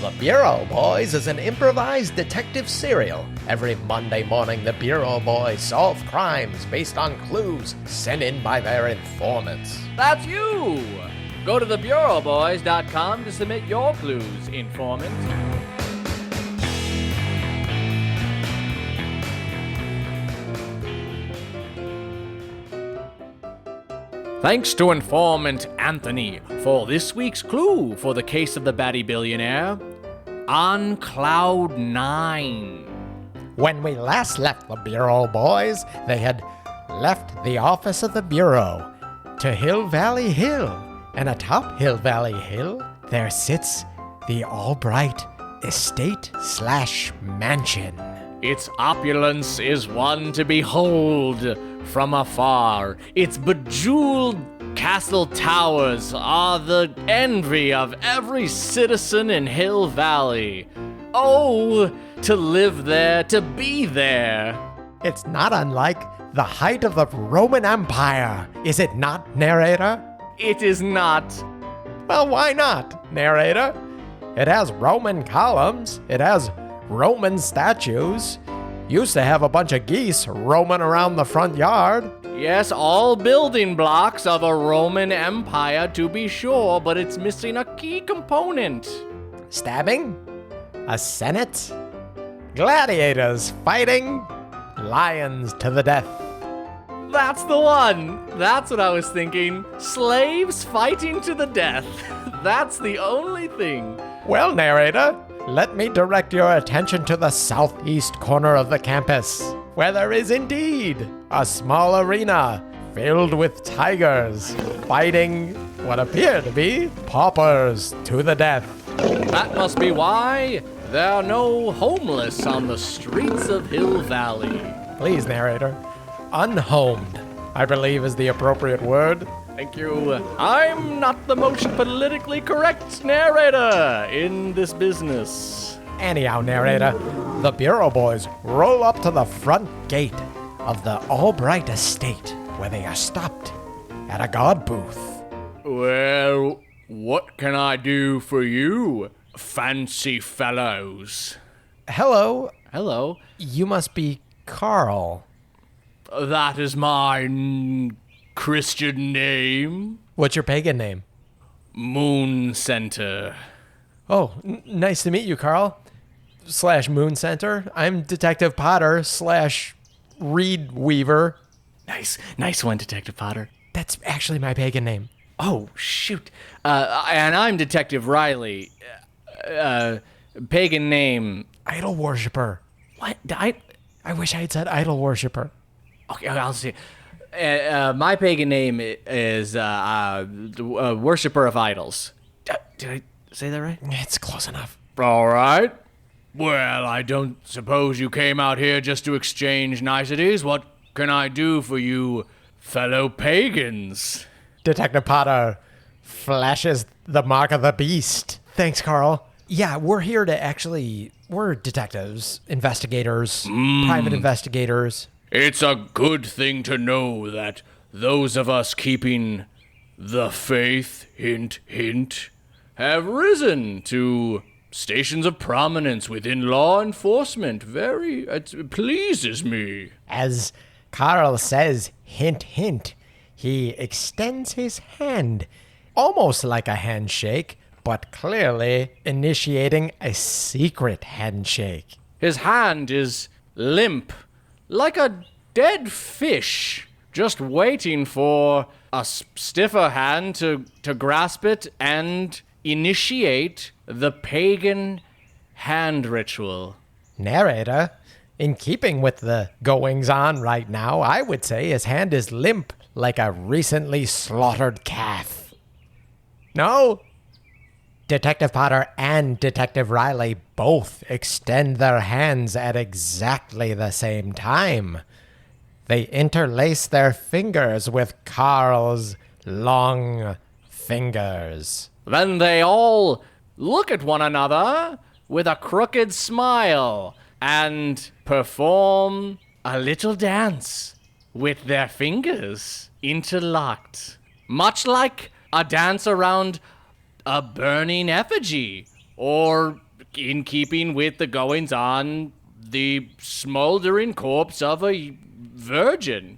The Bureau Boys is an improvised detective serial. Every Monday morning, the Bureau Boys solve crimes based on clues sent in by their informants. That's you! Go to thebureauboys.com to submit your clues, informant. Thanks to informant Anthony for this week's clue for the case of the Batty Billionaire. On Cloud 9. When we last left the Bureau Boys, they had left the office of the Bureau to Hill Valley Hill. And atop Hill Valley Hill, there sits the Albright Estate/Mansion. Its opulence is one to behold from afar. Its bejeweled castle towers are the envy of every citizen in Hill Valley. Oh, to live there, to be there. It's not unlike the height of the Roman Empire, is it not, narrator? It is not. Well, why not, narrator? It has Roman columns, it has Roman statues. Used to have a bunch of geese roaming around the front yard. Yes, all building blocks of a Roman Empire to be sure, but it's missing a key component. Stabbing? A senate? Gladiators fighting? Lions to the death. That's the one. That's what I was thinking. Slaves fighting to the death. That's the only thing. Well, narrator, let me direct your attention to the southeast corner of the campus, where there is indeed a small arena filled with tigers fighting what appear to be paupers to the death. That must be why there are no homeless on the streets of Hill Valley. Please, narrator. Unhomed, I believe, is the appropriate word. Thank you. I'm not the most politically correct narrator in this business. Anyhow, narrator, the Bureau Boys roll up to the front gate of the Albright Estate, where they are stopped at a guard booth. Well, what can I do for you, fancy fellows? Hello. Hello. You must be Carl. That is my Christian name. What's your pagan name? Moon Center. Oh, nice to meet you, Carl. / Moon Center. I'm Detective Potter / Reed Weaver. Nice one, Detective Potter. That's actually my pagan name. Oh, shoot. And I'm Detective Riley. Pagan name. Idol worshiper. What? I wish I had said idol worshiper. Okay, I'll see. My pagan name is worshiper of idols. Did I say that right? It's close enough. All right. Well, I don't suppose you came out here just to exchange niceties. What can I do for you, fellow pagans? Detective Potter flashes the mark of the beast. Thanks, Carl. Yeah, we're here to we're detectives, investigators, private investigators. It's a good thing to know that those of us keeping the faith, hint, hint, have risen to stations of prominence within law enforcement. It pleases me. As Carl says, hint, hint, he extends his hand, almost like a handshake, but clearly initiating a secret handshake. His hand is limp, like a dead fish, just waiting for a stiffer hand to grasp it and initiate the pagan hand ritual. Narrator, in keeping with the goings-on right now, I would say his hand is limp like a recently slaughtered calf. No? Detective Potter and Detective Riley both extend their hands at exactly the same time. They interlace their fingers with Carl's long fingers. Then they all look at one another with a crooked smile and perform a little dance with their fingers interlocked, much like a dance around a burning effigy or in keeping with the goings-on, the smoldering corpse of a virgin.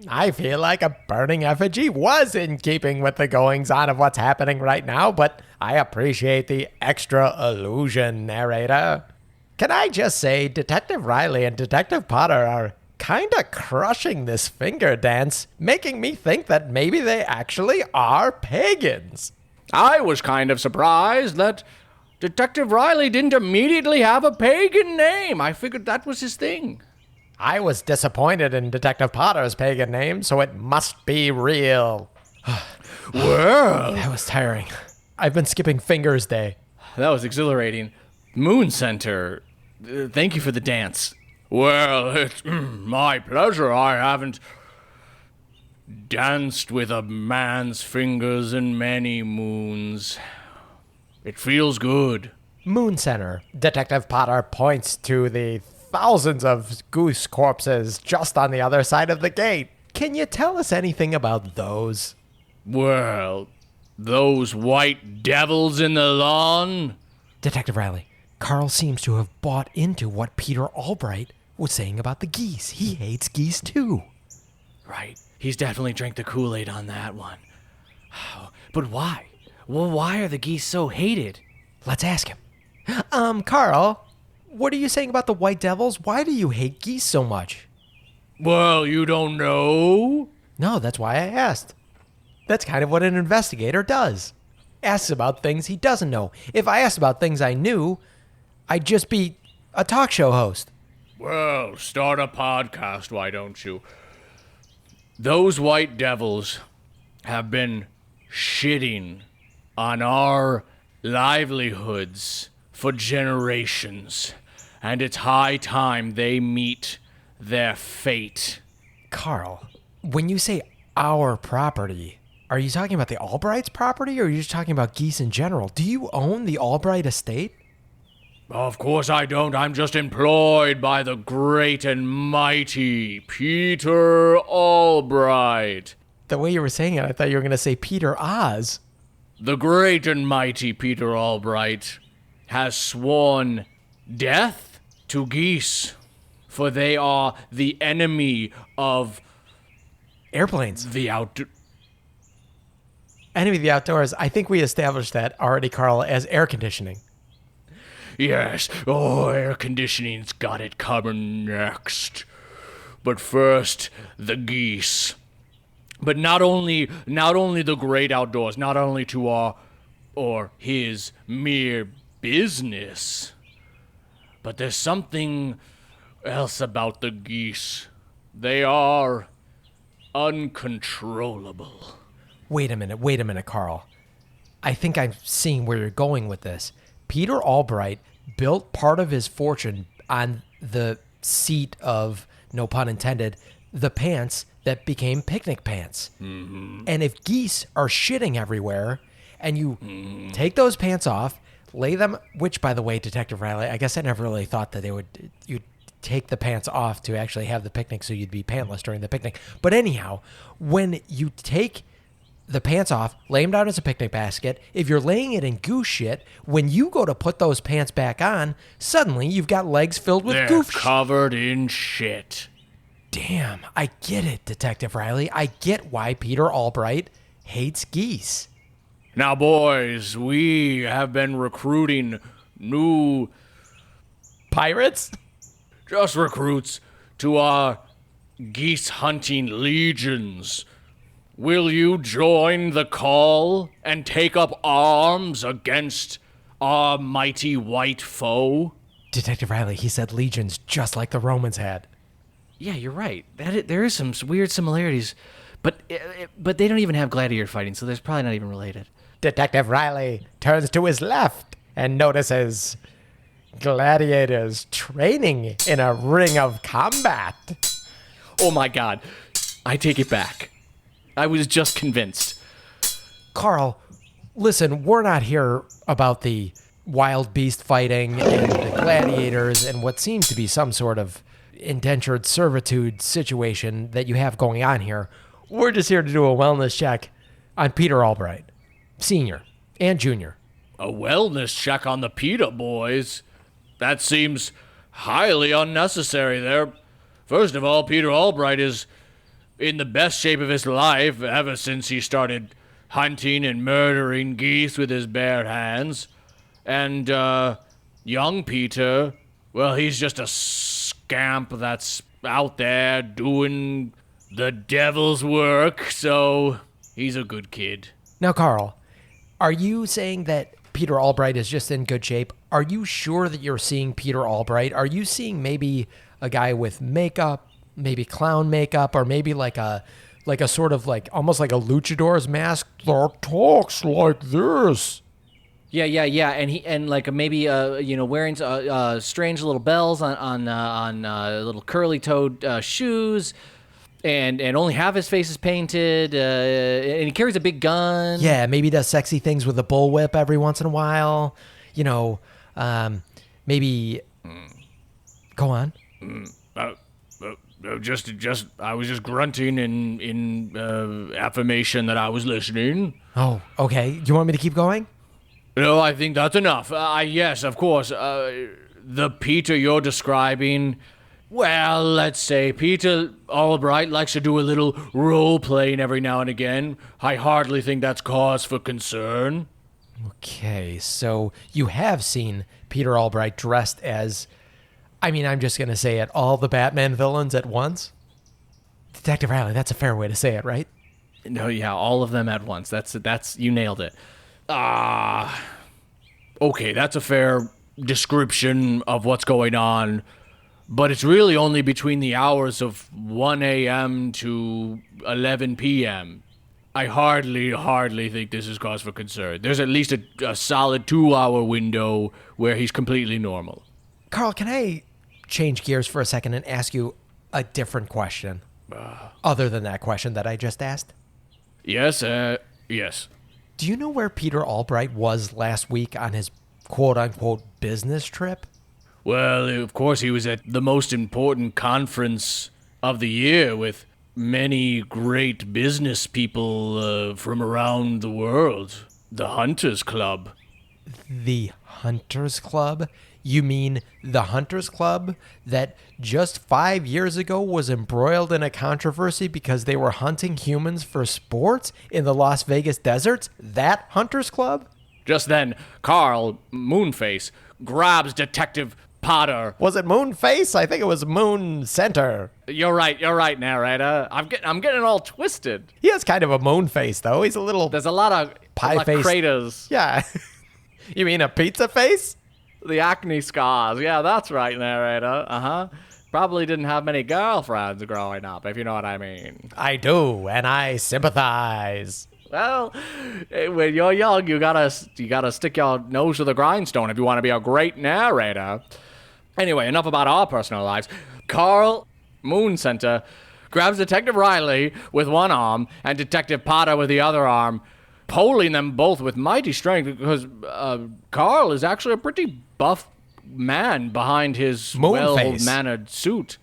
I feel like a burning effigy was in keeping with the goings-on of what's happening right now, but I appreciate the extra illusion, narrator. Can I just say, Detective Riley and Detective Potter are kinda crushing this finger dance, making me think that maybe they actually are pagans. I was kind of surprised that Detective Riley didn't immediately have a pagan name. I figured that was his thing. I was disappointed in Detective Potter's pagan name, so it must be real. Well, That was tiring. I've been skipping Fingers Day. that was exhilarating. Moon Center, thank you for the dance. Well, it's my pleasure. I haven't danced with a man's fingers in many moons. It feels good. Moon Center. Detective Potter points to the thousands of goose corpses just on the other side of the gate. Can you tell us anything about those? Well, those white devils in the lawn? Detective Riley, Carl seems to have bought into what Peter Albright was saying about the geese. He hates geese too. Right. He's definitely drank the Kool-Aid on that one. But why? Well, why are the geese so hated? Let's ask him. Carl, what are you saying about the white devils? Why do you hate geese so much? Well, you don't know? No, that's why I asked. That's kind of what an investigator does. Asks about things he doesn't know. If I asked about things I knew, I'd just be a talk show host. Well, start a podcast, why don't you? Those white devils have been shitting on our livelihoods for generations, and it's high time they meet their fate. Carl, when you say our property, are you talking about the Albrights' property, or are you just talking about geese in general? Do you own the Albright estate? Of course I don't. I'm just employed by the great and mighty Peter Albright. The way you were saying it, I thought you were going to say Peter Oz. The great and mighty Peter Albright has sworn death to geese, for they are the enemy of Airplanes. the Enemy of the outdoors. I think we established that already, Carl, as air conditioning. Yes, air conditioning's got it coming next. But first, the geese. But not only the great outdoors, not only to our or his mere business, but there's something else about the geese. They are uncontrollable. Wait a minute, Carl. I think I'm seeing where you're going with this. Peter Albright built part of his fortune on the seat of, no pun intended, the pants that became picnic pants. Mm-hmm. And if geese are shitting everywhere and you take those pants off, lay them, which, by the way, Detective Riley, I guess I never really thought that you'd take the pants off to actually have the picnic so you'd be pantless during the picnic. But anyhow, when you take the pants off, lay them down as a picnic basket. If you're laying it in goose shit, when you go to put those pants back on, suddenly you've got legs filled with They're goof shit. covered in shit. Damn, I get it, Detective Riley. I get why Peter Albright hates geese. Now, boys, we have been recruiting new Pirates? just recruits to our geese hunting legions. Will you join the call and take up arms against our mighty white foe? Detective Riley, he said legions just like the Romans had. Yeah, you're right. There is some weird similarities, but they don't even have gladiator fighting, so there's probably not even related. Detective Riley turns to his left and notices gladiators training in a ring of combat. Oh my god, I take it back. I was just convinced. Carl, listen, we're not here about the wild beast fighting and the gladiators and what seems to be some sort of indentured servitude situation that you have going on here. We're just here to do a wellness check on Peter Albright, Sr. and Jr., a wellness check on the Peter boys. That seems highly unnecessary there. First of all, Peter Albright is in the best shape of his life ever since he started hunting and murdering geese with his bare hands. And, young Peter, well, he's just a scamp that's out there doing the devil's work, so he's a good kid. Now, Carl, are you saying that Peter Albright is just in good shape? Are you sure that you're seeing Peter Albright? Are you seeing maybe a guy with makeup, maybe clown makeup, or maybe like a sort of like almost like a luchador's mask that talks like this? Yeah, and like maybe wearing strange little bells on little curly toed shoes, and only half his face is painted, and he carries a big gun. Yeah, maybe does sexy things with a bullwhip every once in a while. Maybe. Go on. I was just grunting in affirmation that I was listening. Oh, okay. Do you want me to keep going? No, I think that's enough. Yes, of course. The Peter you're describing, well, let's say Peter Albright likes to do a little role-playing every now and again. I hardly think that's cause for concern. Okay, so you have seen Peter Albright dressed as, I'm just going to say it, all the Batman villains at once? Detective Riley, that's a fair way to say it, right? No, yeah, all of them at once. That's you nailed it. Okay, that's a fair description of what's going on, but it's really only between the hours of 1 a.m. to 11 p.m. I hardly think this is cause for concern. There's at least a solid 2-hour window where he's completely normal. Carl, can I change gears for a second and ask you a different question? Other than that question that I just asked? Yes. Do you know where Peter Albright was last week on his quote-unquote business trip? Well, of course, he was at the most important conference of the year with many great business people from around the world. The Hunters Club. The Hunters Club? You mean the Hunters Club that just 5 years ago was embroiled in a controversy because they were hunting humans for sports in the Las Vegas deserts? That Hunters Club? Just then, Carl, Moonface, grabs Detective Potter. Was it Moonface? I think it was Moon Center. You're right, narrator. I'm getting all twisted. He has kind of a moon face, though. He's a little There's a lot of pie face craters. Yeah. You mean a pizza face? The acne scars. Yeah, that's right, narrator. Probably didn't have many girlfriends growing up, if you know what I mean. I do, and I sympathize. Well, when you're young, you gotta stick your nose to the grindstone if you want to be a great narrator. Anyway, enough about our personal lives. Carl, Moon Center, grabs Detective Riley with one arm and Detective Potter with the other arm, pulling them both with mighty strength because Carl is actually a pretty buff man behind his well-mannered suit.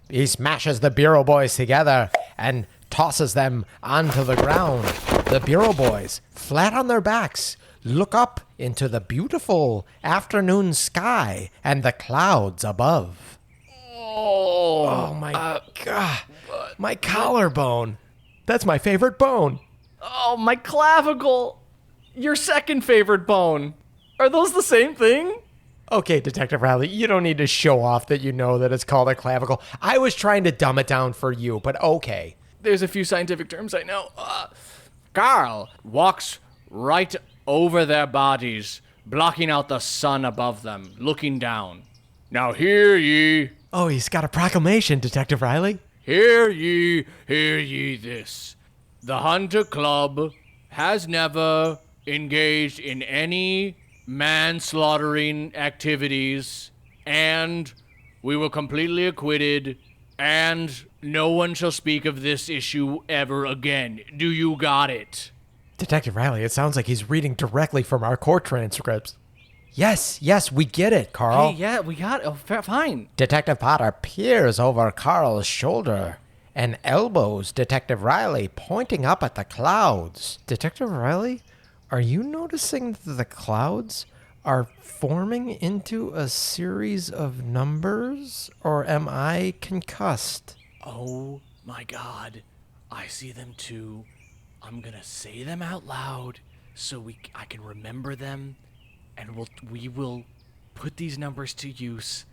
He smashes the Bureau Boys together and tosses them onto the ground. The Bureau Boys, flat on their backs, look up into the beautiful afternoon sky and the clouds above. Oh my God. My collarbone. That's my favorite bone. Oh, my clavicle. Your second favorite bone. Are those the same thing? Okay, Detective Riley, you don't need to show off that you know that it's called a clavicle. I was trying to dumb it down for you, but okay. There's a few scientific terms I know. Carl walks right over their bodies, blocking out the sun above them, looking down. Now hear ye. Oh, he's got a proclamation, Detective Riley. Hear ye this. The Hunter Club has never engaged in any manslaughtering activities, and we were completely acquitted, and no one shall speak of this issue ever again. Do you got it? Detective Riley, it sounds like he's reading directly from our court transcripts. Yes, we get it, Carl. Hey, yeah, we got it. Oh, fine. Detective Potter peers over Carl's shoulder and elbows Detective Riley, pointing up at the clouds. Detective Riley, are you noticing that the clouds are forming into a series of numbers, or am I concussed? Oh my God, I see them too. I'm gonna say them out loud so I can remember them, and we will put these numbers to use.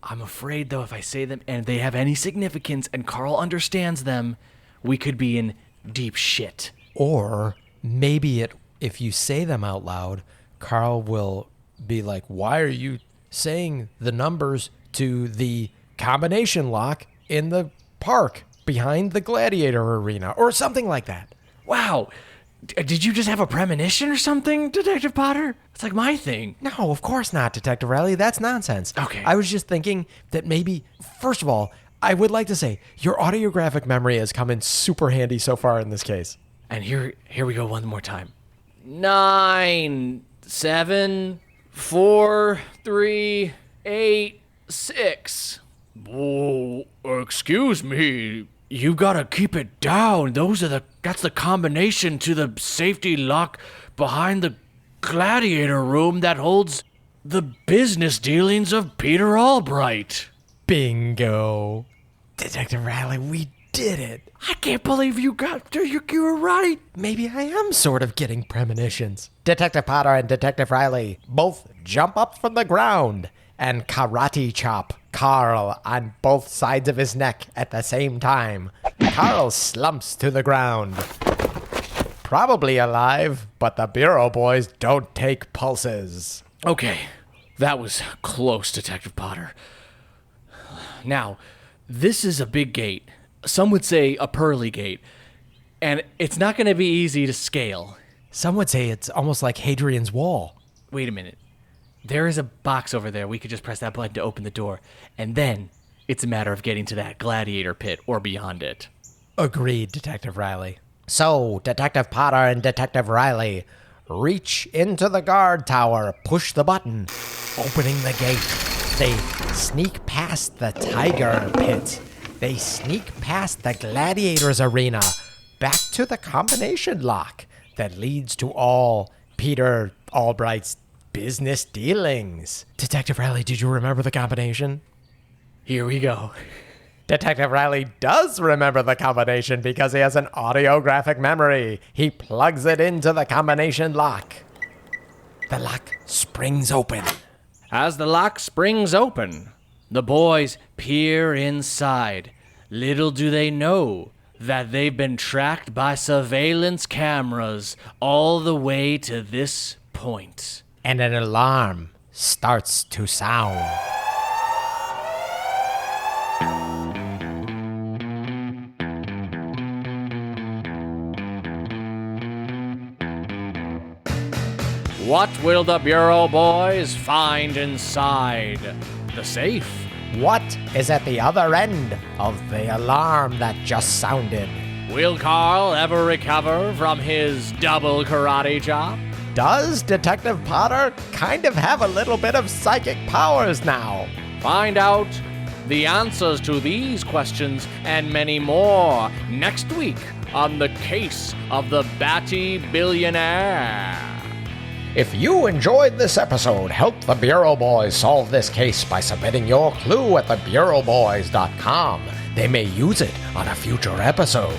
I'm afraid though, if I say them and they have any significance and Carl understands them, we could be in deep shit. Or maybe if you say them out loud, Carl will be like, why are you saying the numbers to the combination lock in the park behind the gladiator arena, or something like that? Wow. Did you just have a premonition or something, Detective Potter? It's like my thing. No, of course not, Detective Riley. That's nonsense. Okay. I was just thinking that maybe, first of all, I would like to say your audiographic memory has come in super handy so far in this case. And here we go one more time. 9, 7, 4, 3, 8, 6. Whoa, excuse me. You gotta keep it down. That's the combination to the safety lock behind the gladiator room that holds the business dealings of Peter Albright. Bingo. Detective Riley, we did it. I can't believe you were right. Maybe I am sort of getting premonitions. Detective Potter and Detective Riley both jump up from the ground and karate chop Carl on both sides of his neck at the same time. Carl slumps to the ground. Probably alive, but the Bureau boys don't take pulses. Okay, that was close, Detective Potter. Now, this is a big gate. Some would say a pearly gate. And it's not going to be easy to scale. Some would say it's almost like Hadrian's Wall. Wait a minute. There is a box over there. We could just press that button to open the door. And then it's a matter of getting to that gladiator pit or beyond it. Agreed, Detective Riley. So, Detective Potter and Detective Riley reach into the guard tower, push the button, opening the gate. They sneak past the tiger pit. They sneak past the gladiators arena, back to the combination lock that leads to all Peter Albright's business dealings. Detective Riley, did you remember the combination? Here we go. Detective Riley does remember the combination because he has an audiographic memory. He plugs it into the combination lock. The lock springs open. As the lock springs open, the boys peer inside. Little do they know that they've been tracked by surveillance cameras all the way to this point. And an alarm starts to sound. What will the Bureau boys find inside the safe? What is at the other end of the alarm that just sounded? Will Carl ever recover from his double karate chop? Does Detective Potter kind of have a little bit of psychic powers now? Find out the answers to these questions and many more next week on the case of the Batty Billionaire. If you enjoyed this episode, help the Bureau Boys solve this case by submitting your clue at thebureauboys.com. They may use it on a future episode.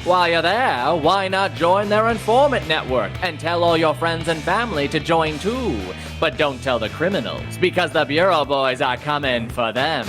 While you're there, why not join their informant network and tell all your friends and family to join too? But don't tell the criminals, because the Bureau Boys are coming for them.